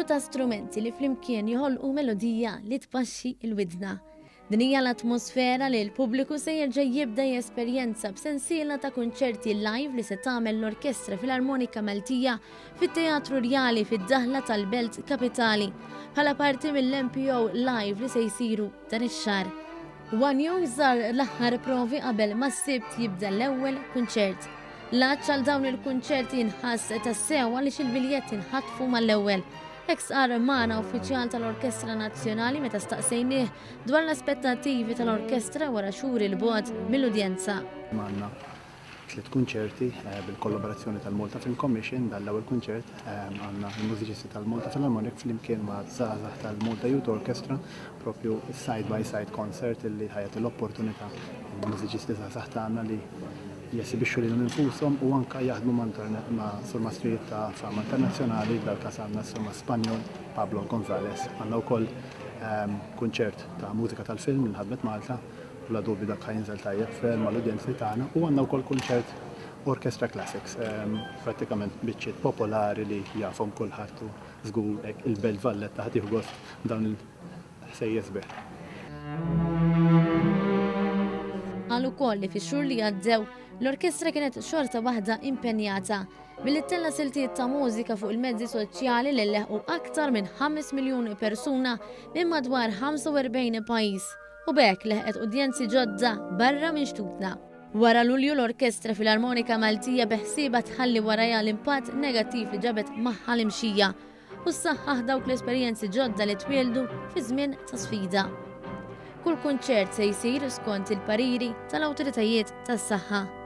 numru ta' strumenti li flimkien joħolqu melodija li tpaxxi il-widna. Din hija l-atmosfera li l-pubbliku se jerġa' jibda jesperjenza b'sensiela ta' kunċerti live li se tagħmel l-Orkestra Filarmonika Maltija fit-Teatru Rjali fid-daħla tal-Belt Kapitali bħala parti mill-MPO live li se jsiru dan ix-xahar. One Young żar l-aħħar provi qabel ma s-sibt jibda l-ewwel kunċert. L-għaġġ għal dawn il-kunċerti jinħass tassew għaliex il-biljetti nħatfu mal-ewwel. Hekk sar magħna uffiċjal tal-Orkestra Nazzjonali meta staqsejnieh dwar l-aspettattivi tal-orkestra wara xhur il-bogħod mill-udjenza. Għandna 3 kunċerti bil-kollaborazzjoni tal-Malta Film Commission. Dal-ewwel kunċert għandna l-mużiċisti tal-Malta Philharmonic flimkien ma' żgħażagħ tal-Malta Youth Orchestra, propju side by side concert li ħajat l-opportunità il-mużiċisti żgħażagħ tagħna li jesibixxu lilhom infushom u anke jaħdmu ma' surmastrijiet ta' fama internazzjonali dal-każ għandna s-surma Spanjol Pablo González. Għandna wkoll kunċert ta' mużika tal-film li ħadmet Malta u la dubju dak ħajinżel tajjeb mal-udjenzi tagħna u għandna wkoll kunċert Orchestra Classics, prattikament biċċiet popolari li jafhom kulħadd u żgur il-Belt Valletta ħad jieħu gost dawn il-ħsejjes sbieħ. Għal ukoll li fix-xhur li għaddew l-orkestra kienet xorta waħda impenjata billi tella siltiet ta' mużika fuq il-mezzi soċjali li leħqu aktar minn 5 miljuni persuna minn madwar 45 pajjiż u bekk leħqet udjenzi ġodda barra minn xtutna. Wara Lulju l-Orkestra Filarmonika Maltija beħsieba tħalli warajha l-impatt negattiv li ġabet magħha l-imxija u ssaħħaħ dawk l-esperjenzi ġodda li twieldu fi żmien ta' sfida. Kull kunċert se jsir skont il-pariri tal-awtoritajiet tas-saħħa.